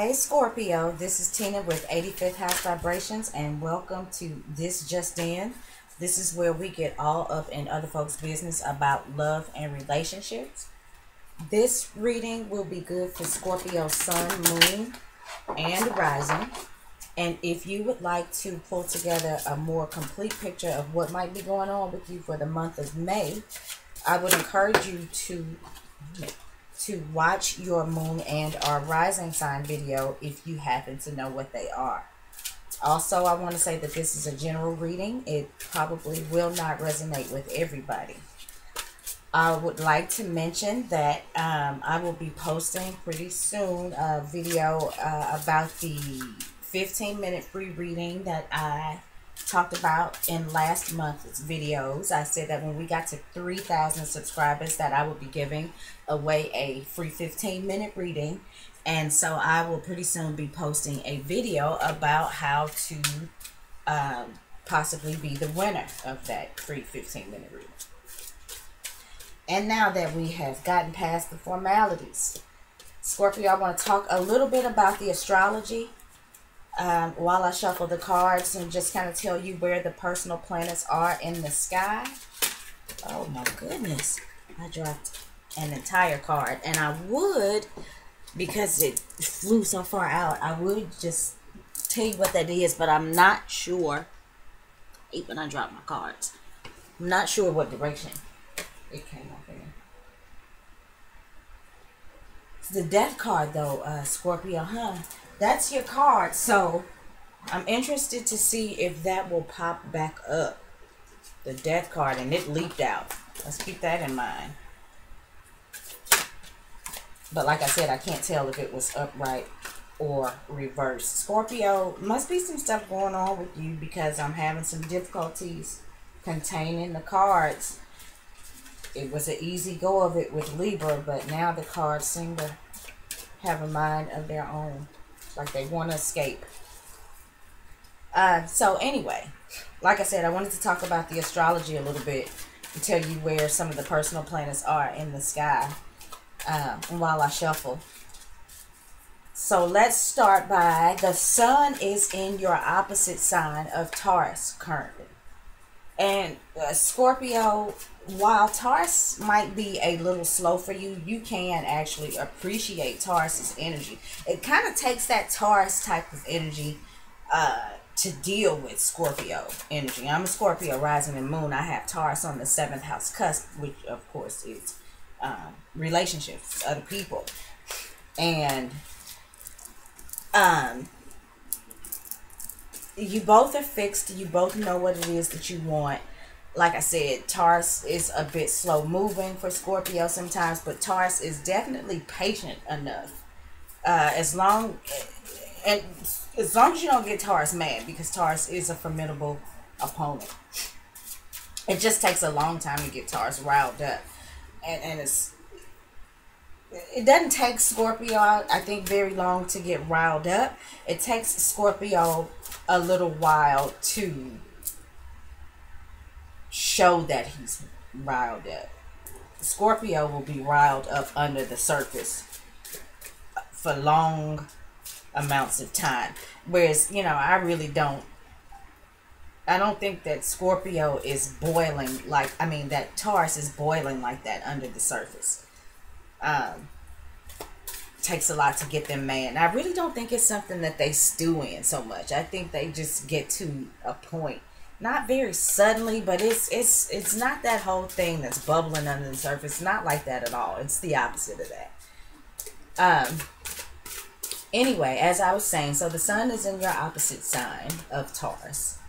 Hey Scorpio, this is Tina with 85th House Vibrations, and welcome to This Just In. This is where we get all up in other folks' business about love and relationships. This reading will be good for Scorpio Sun, Moon, and Rising. And if you would like to pull together a more complete picture of what might be going on with you for the month of May, I would encourage you to watch your moon and or rising sign video if you happen to know what they are. Also, I want to say that this is a general reading. It probably will not resonate with everybody. I would like to mention that I will be posting pretty soon a video about the 15-minute free reading that I talked about in last month's videos. I said that when we got to 3,000 subscribers that I would be giving away a free 15-minute reading, and so I will pretty soon be posting a video about how to possibly be the winner of that free 15-minute reading. And now that we have gotten past the formalities, Scorpio, I want to talk a little bit about the astrology while I shuffle the cards and just kind of tell you where the personal planets are in the sky. Oh my goodness, I dropped an entire card, and I would, because it flew so far out, I would just tell you what that is, but I'm not sure. Even I dropped my cards, I'm not sure what direction it came up in. It's the Death card though, Scorpio, huh? That's your card, so I'm interested to see if that will pop back up. The Death card, and it leaped out. Let's keep that in mind. But like I said, I can't tell if it was upright or reversed. Scorpio, must be some stuff going on with you because I'm having some difficulties containing the cards. It was an easy go of it with Libra, but now the cards seem to have a mind of their own. Like they want to escape. So anyway, like I said, I wanted to talk about the astrology a little bit and tell you where some of the personal planets are in the sky while I shuffle. So let's start by the sun is in your opposite sign of Taurus currently. And Scorpio, while Taurus might be a little slow for you, you can actually appreciate Taurus's energy. It kind of takes that Taurus type of energy to deal with Scorpio energy. I'm a Scorpio rising and moon. I have Taurus on the 7th house cusp, which of course is relationships, other people. And you both are fixed. You both know what it is that you want. Like I said, Taurus is a bit slow moving for Scorpio sometimes, but Taurus is definitely patient enough. As long as you don't get Taurus mad, because Taurus is a formidable opponent. It just takes a long time to get Taurus riled up, and it doesn't take Scorpio, I think, very long to get riled up. It takes Scorpio a little while to show that he's riled up. Scorpio will be riled up under the surface for long amounts of time. Whereas, you know, I don't think that Scorpio is boiling that Taurus is boiling like that under the surface. Takes a lot to get them mad. And I really don't think it's something that they stew in so much. I think they just get to a point, not very suddenly, but it's not that whole thing that's bubbling under the surface. Not like that at all. It's the opposite of that. Anyway, as I was saying, so the sun is in your opposite sign of Taurus.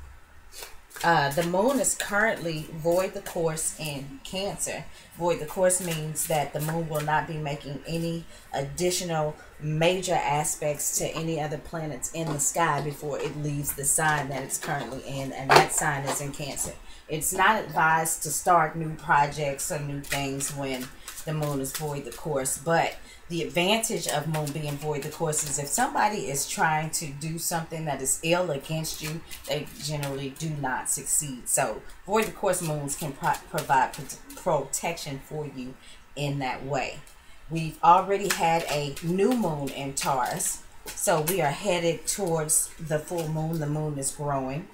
The moon is currently void the course in Cancer. Void the course means that the moon will not be making any additional major aspects to any other planets in the sky before it leaves the sign that it's currently in, and that sign is in Cancer. It's not advised to start new projects or new things when the moon is void the course, but the advantage of moon being void the course is if somebody is trying to do something that is ill against you, they generally do not succeed. So void the course moons can provide protection for you in that way. We've already had a new moon in Taurus, So we are headed towards the full moon. The moon is growing.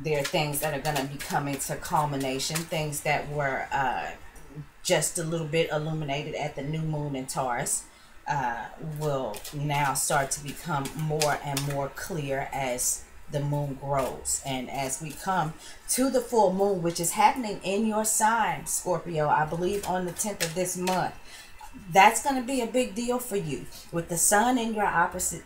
There are things that are going to be coming to culmination, things that were just a little bit illuminated at the new moon in Taurus will now start to become more and more clear as the moon grows. And as we come to the full moon, which is happening in your sign, Scorpio, I believe on the 10th of this month, that's going to be a big deal for you with the sun in your opposite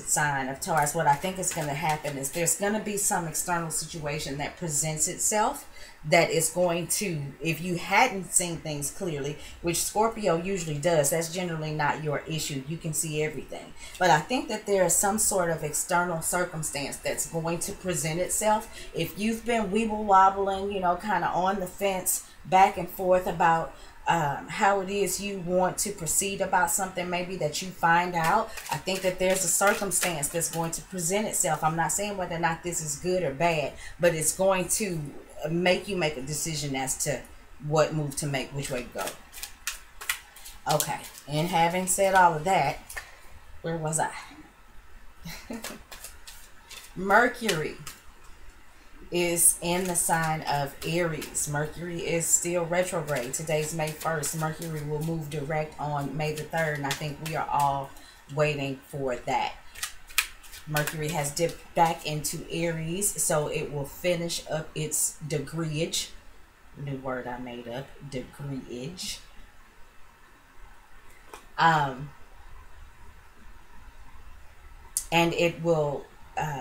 sign of Taurus. What I think is going to happen is there's going to be some external situation that presents itself that is going to, if you hadn't seen things clearly, which Scorpio usually does, that's generally not your issue. You can see everything. But I think that there is some sort of external circumstance that's going to present itself. If you've been weeble wobbling, you know, kind of on the fence back and forth about how it is you want to proceed about something maybe that you find out, I think that there's a circumstance that's going to present itself. I'm not saying whether or not this is good or bad, but it's going to make you make a decision as to what move to make, which way to go. Okay, and having said all of that, where was I? Mercury is in the sign of Aries. Mercury is still retrograde. Today's May 1st. Mercury will move direct on May the 3rd, and I think we are all waiting for that. Mercury has dipped back into Aries, so it will finish up its degreeage. New word I made up, degreeage. And it will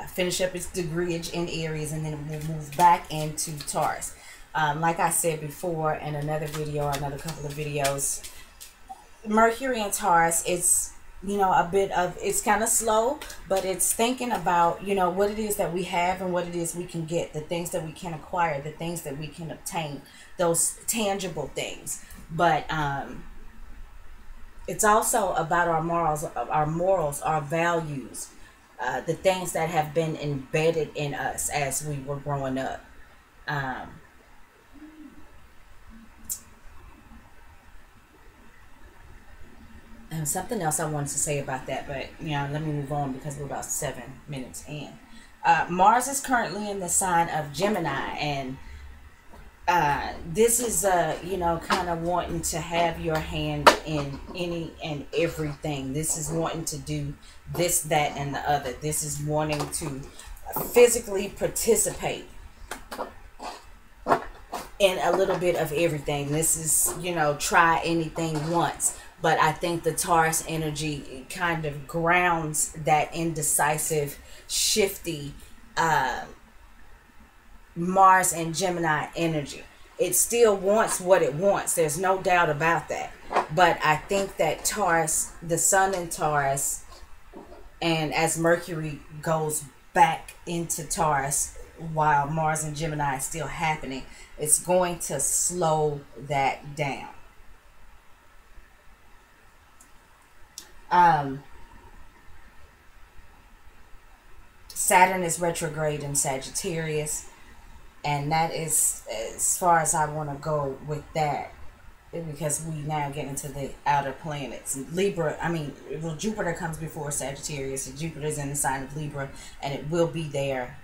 finish up its degreeage in Aries, and then it will move back into Taurus. Like I said before in another video, another couple of videos, Mercury and Taurus, it's, you know, a bit of, it's kind of slow, but it's thinking about, you know, what it is that we have and what it is we can get, the things that we can acquire, the things that we can obtain, those tangible things. But it's also about our morals, our values, the things that have been embedded in us as we were growing up. And something else I wanted to say about that, but you know, let me move on because we're about 7 minutes in. Mars is currently in the sign of Gemini, and this is you know, kind of wanting to have your hand in any and everything. This is wanting to do this, that, and the other. This is wanting to physically participate in a little bit of everything. This is, you know, try anything once. But I think the Taurus energy kind of grounds that indecisive, shifty Mars and Gemini energy. It still wants what it wants. There's no doubt about that. But I think that Taurus, the sun in Taurus, and as Mercury goes back into Taurus while Mars and Gemini is still happening, it's going to slow that down. Saturn is retrograde in Sagittarius, and that is as far as I want to go with that, because we now get into the outer planets. Libra, I mean, well, Jupiter comes before Sagittarius, and Jupiter's in the sign of Libra, and it will be there.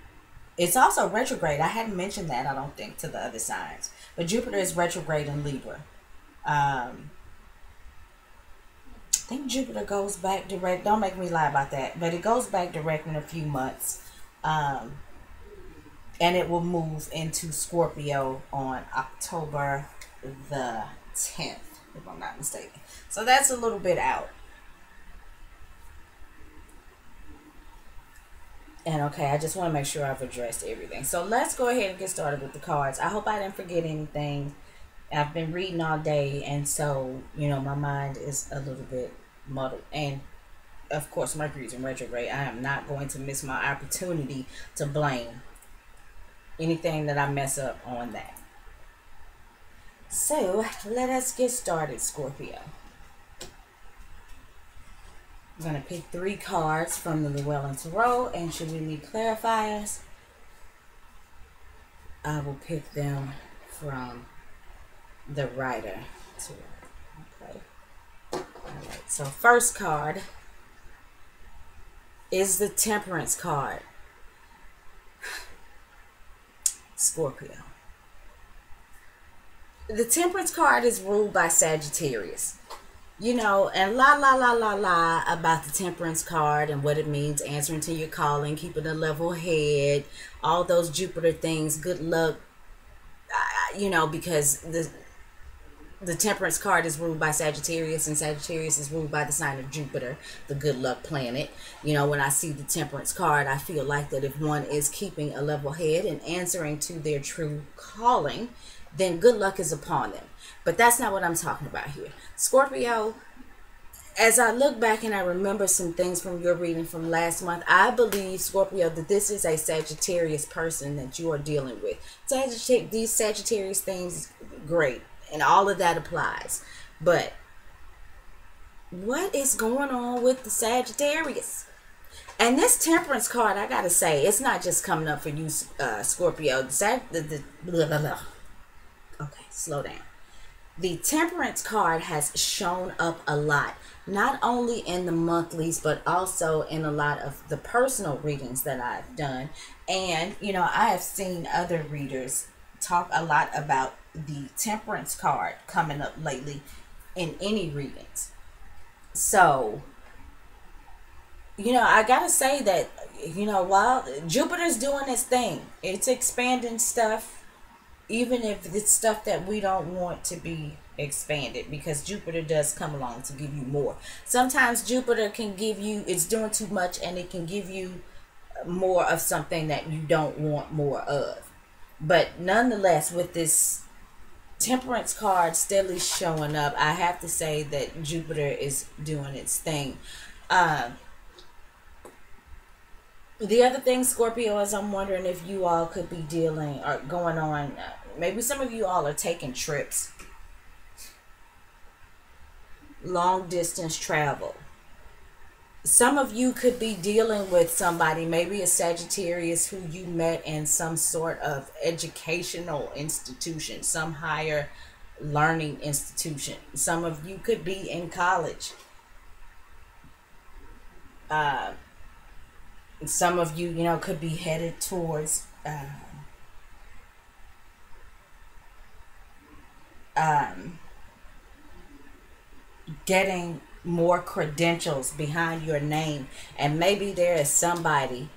It's also retrograde. I hadn't mentioned that, I don't think, to the other signs, but Jupiter is retrograde in Libra. I think Jupiter goes back direct. Don't make me lie about that. But it goes back direct in a few months. And it will move into Scorpio on October the 10th, if I'm not mistaken. So that's a little bit out. And okay, I just want to make sure I've addressed everything. So let's go ahead and get started with the cards. I hope I didn't forget anything. I've been reading all day, and so, you know, my mind is a little bit muddled. And of course, Mercury's in retrograde. I am not going to miss my opportunity to blame anything that I mess up on that. So let us get started, Scorpio. I'm going to pick 3 cards from the Llewellyn Tarot, and should we need clarifiers, I will pick them from the Rider Tarot. Okay. Alright, so first card is the Temperance card. Scorpio. The Temperance card is ruled by Sagittarius. You know, and la about the Temperance card and what it means, answering to your calling, keeping a level head, all those Jupiter things, good luck, you know, because the Temperance card is ruled by Sagittarius, and Sagittarius is ruled by the sign of Jupiter, the good luck planet. You know, when I see the Temperance card, I feel like that if one is keeping a level head and answering to their true calling, then good luck is upon them. But that's not what I'm talking about here. Scorpio, as I look back and I remember some things from your reading from last month, I believe, Scorpio, that this is a Sagittarius person that you are dealing with. These Sagittarius things, great. And all of that applies. But what is going on with the Sagittarius? And this Temperance card, I gotta say, it's not just coming up for you, Scorpio. Okay, slow down. The Temperance card has shown up a lot, not only in the monthlies, but also in a lot of the personal readings that I've done. And, you know, I have seen other readers talk a lot about the Temperance card coming up lately in any readings. So, you know, I gotta say that, you know, while Jupiter's doing its thing, it's expanding stuff, even if it's stuff that we don't want to be expanded, because Jupiter does come along to give you more. Sometimes Jupiter can give you, it's doing too much, and it can give you more of something that you don't want more of. But nonetheless, with this Temperance card steadily showing up, I have to say that Jupiter is doing its thing. The other thing, Scorpio, is I'm wondering if you all could be dealing or going on, maybe some of you all are taking trips, long distance travel. Some of you could be dealing with somebody, maybe a Sagittarius, who you met in some sort of educational institution, some higher learning institution. Some of you could be in college. Some of you, you know, could be headed towards getting more credentials behind your name, and maybe there is somebody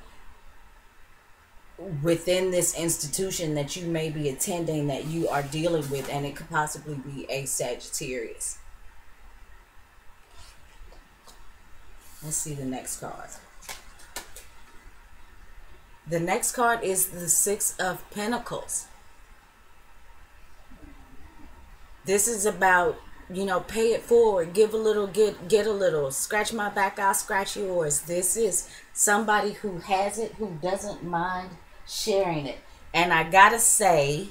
within this institution that you may be attending that you are dealing with, and it could possibly be a Sagittarius. Let's see the next card. The next card is the Six of Pentacles. This is about, you know, pay it forward, give a little, get a little, scratch my back, I'll scratch yours. This is somebody who has it, who doesn't mind sharing it. And I gotta say,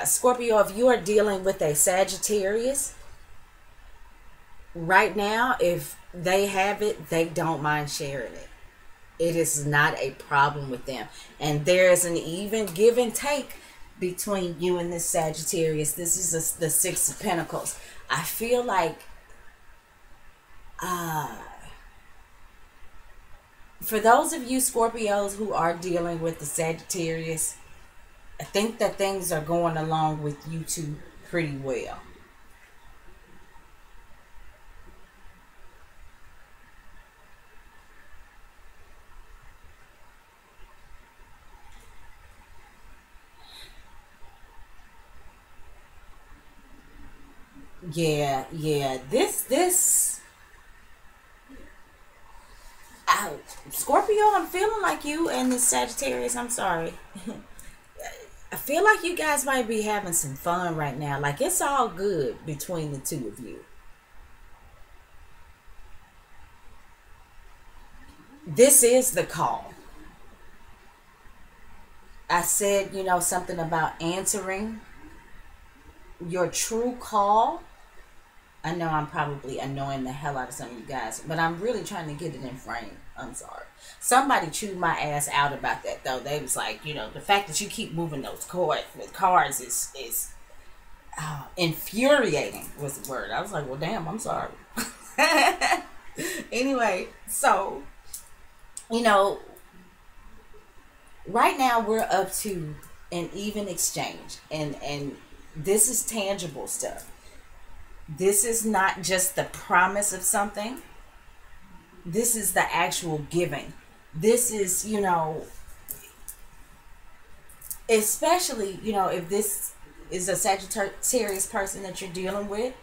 Scorpio, if you are dealing with a Sagittarius right now, if they have it, they don't mind sharing it. It is not a problem with them. And there is an even give and take between you and this Sagittarius. This is the Six of Pentacles. I feel like for those of you Scorpios who are dealing with the Sagittarius, I think that things are going along with you two pretty well. Yeah, this out. Scorpio, I'm feeling like you and the Sagittarius, I'm sorry. I feel like you guys might be having some fun right now. Like, it's all good between the two of you. This is the call. I said, you know, something about answering your true call. I know I'm probably annoying the hell out of some of you guys, but I'm really trying to get it in frame. I'm sorry. Somebody chewed my ass out about that, though. They was like, you know, the fact that you keep moving those cards is infuriating was the word. I was like, well, damn, I'm sorry. Anyway, so You know, right now we're up to an even exchange, and this is tangible stuff. This is not just the promise of something. This is the actual giving. This is, especially, if this is a Sagittarius person that you're dealing with,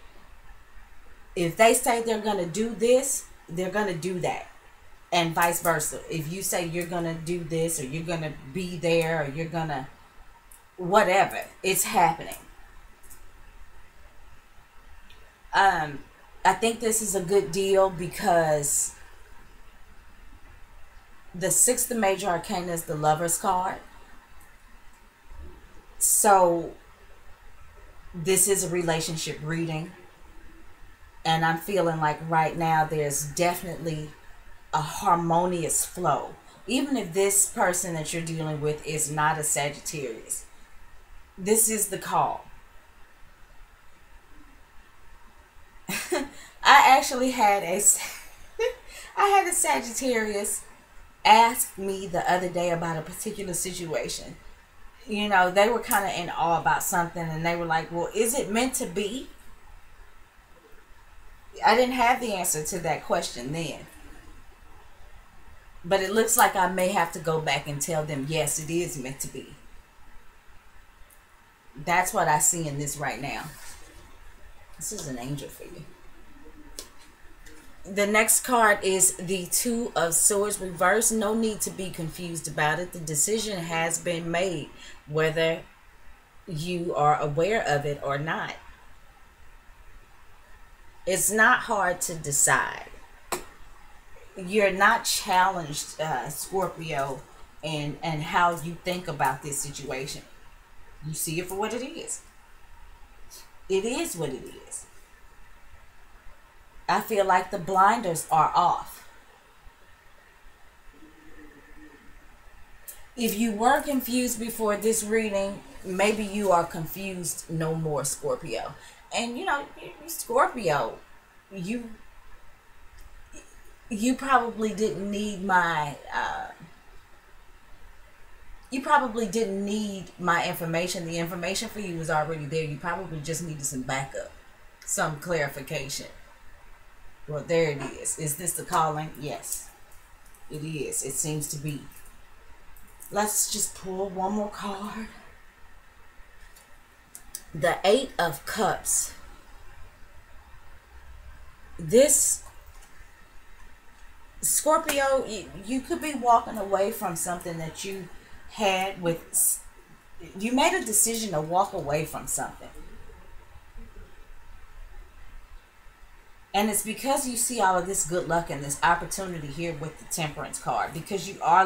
if they say they're going to do this, they're going to do that. And vice versa. If you say you're going to do this, or you're going to be there, or you're going to whatever, it's happening. I think this is a good deal because the sixth major arcana is the Lover's card. So this is a relationship reading. And I'm feeling like right now there's definitely a harmonious flow. Even if this person that you're dealing with is not a Sagittarius, this is the call. I actually had I had a Sagittarius ask me the other day about a particular situation. They were kind of in awe about something, and they were like, well, is it meant to be? I didn't have the answer to that question then. But it looks like I may have to go back and tell them, yes, it is meant to be. That's what I see in this right now. This is an angel for you. The next card is the Two of Swords reversed. No need to be confused about it. The decision has been made, whether you are aware of it or not. It's not hard to decide. You're not challenged, Scorpio, and how you think about this situation. You see it for what it is. It is what it is. I feel like the blinders are off. If you were confused before this reading, maybe you are confused no more, Scorpio. And Scorpio, you probably didn't need my information. The information for you was already there. You probably just needed some backup, some clarification. Well, there it is. Is this the calling? Yes, it is. It seems to be. Let's just pull one more card. The Eight of Cups. This, Scorpio, you could be walking away from something that you had with. You made a decision to walk away from something. And it's because you see all of this good luck and this opportunity here with the Temperance card. Because you are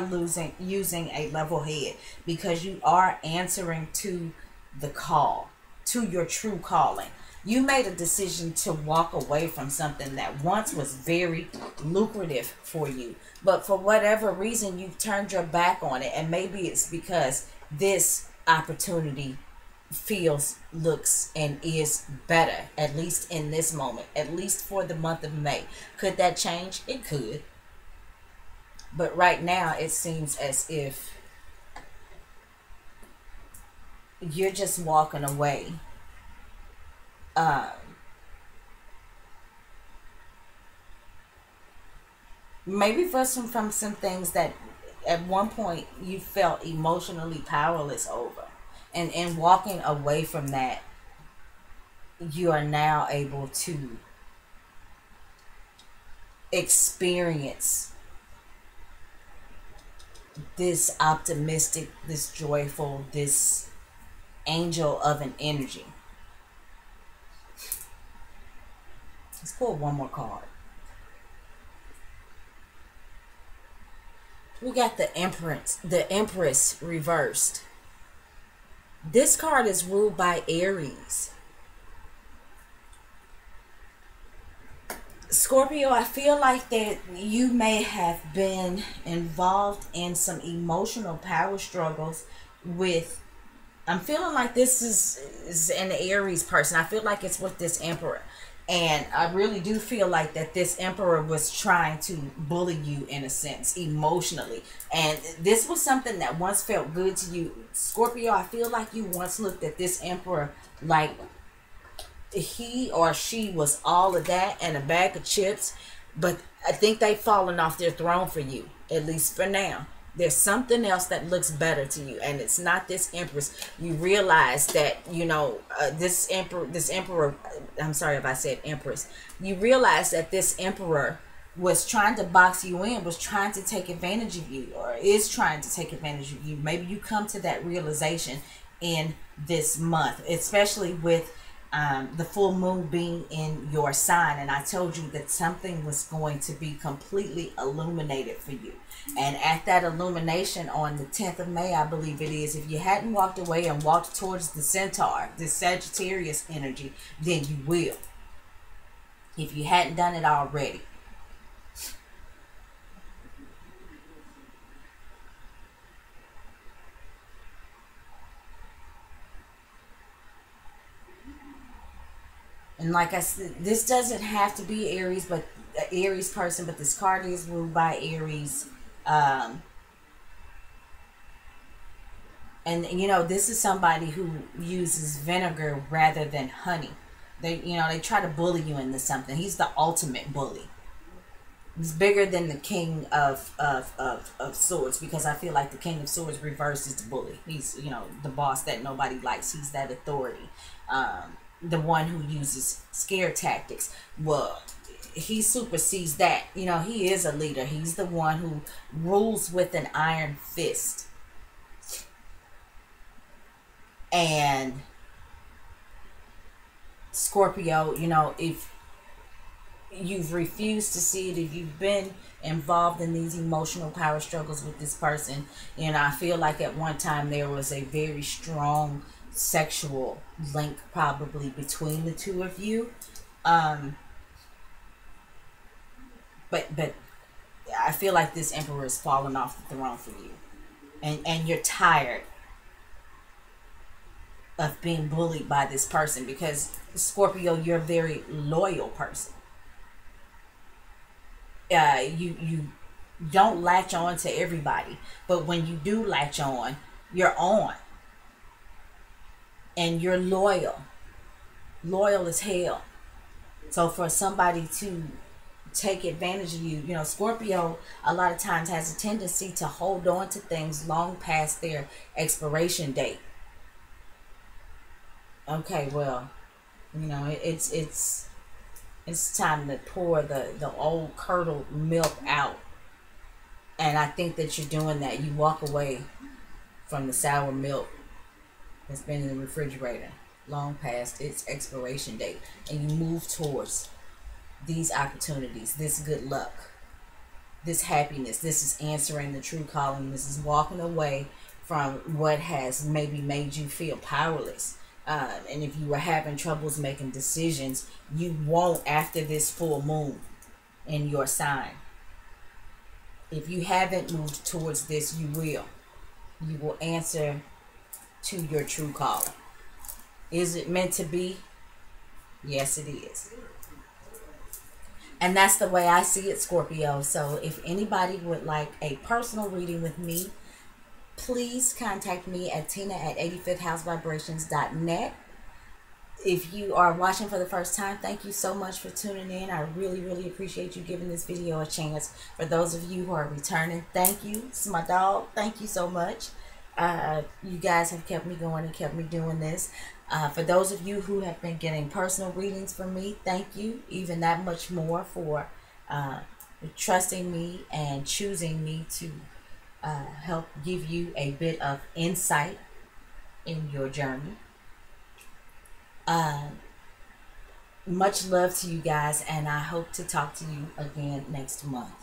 using a level head. Because you are answering to the call. To your true calling. You made a decision to walk away from something that once was very lucrative for you. But for whatever reason, you've turned your back on it. And maybe it's because this opportunity feels, looks, and is better, at least in this moment, at least for the month of May. Could that change? It could. But right now, it seems as if you're just walking away. Maybe from some things that at one point you felt emotionally powerless over. And in walking away from that, you are now able to experience this optimistic, this joyful, this angel of an energy. Let's pull one more card. We got the Empress reversed. This card is ruled by Aries. Scorpio, I feel like that you may have been involved in some emotional power struggles with, I'm feeling like this is an Aries person. I feel like it's with this Emperor. And I really do feel like that this emperor was trying to bully you in a sense, emotionally. And this was something that once felt good to you. Scorpio, I feel like you once looked at this emperor like he or she was all of that and a bag of chips. But I think they've fallen off their throne for you, at least for now. There's something else that looks better to you, and it's not this empress. You realize that, you know, this emperor, I'm sorry if I said empress. You realize that this emperor was trying to box you in, was trying to take advantage of you, or is trying to take advantage of you. Maybe you come to that realization in this month, especially with the full moon being in your sign. And I told you that something was going to be completely illuminated for you. And at that illumination on the 10th of May, I believe it is, if you hadn't walked away and walked towards the centaur, the Sagittarius energy, then you will. If you hadn't done it already. And like I said, this doesn't have to be Aries, but Aries person, but this card is ruled by Aries. And you know, this is somebody who uses vinegar rather than honey. They try to bully you into something. He's the ultimate bully. He's bigger than the king of swords, because I feel like the king of swords reversed is the bully. He's, you know, the boss that nobody likes. He's that authority. The one who uses scare tactics. Well, he supersedes that. You know, he is a leader. He's the one who rules with an iron fist. And Scorpio, you know, if you've refused to see it, if you've been involved in these emotional power struggles with this person, you know, I feel like at one time there was a very strong sexual link probably between the two of you. But I feel like this emperor has fallen off the throne for you. And you're tired of being bullied by this person, because Scorpio, you're a very loyal person. You don't latch on to everybody, but when you do latch on, you're on. And you're loyal as hell. So for somebody to take advantage of you, you know, Scorpio a lot of times has a tendency to hold on to things long past their expiration date. Okay, well, you know, it's time to pour the old curdled milk out. And I think that you're doing that. You walk away from the sour milk that's been in the refrigerator long past its expiration date, and you move towards these opportunities, this good luck, this happiness. This is answering the true calling. This is walking away from what has maybe made you feel powerless. And if you were having troubles making decisions, you won't after this full moon in your sign. If you haven't moved towards this, you will. You will answer to your true calling. Is it meant to be? Yes, it is. And that's the way I see it, Scorpio. So if anybody would like a personal reading with me, please contact me at tina@85thhousevibrations.net. If you are watching for the first time, thank you so much for tuning in. I really, really appreciate you giving this video a chance. For those of you who are returning, thank you. It's my dog. Thank you so much. You guys have kept me going and kept me doing this. For those of you who have been getting personal readings from me, thank you even that much more for trusting me and choosing me to help give you a bit of insight in your journey. Much love to you guys, and I hope to talk to you again next month.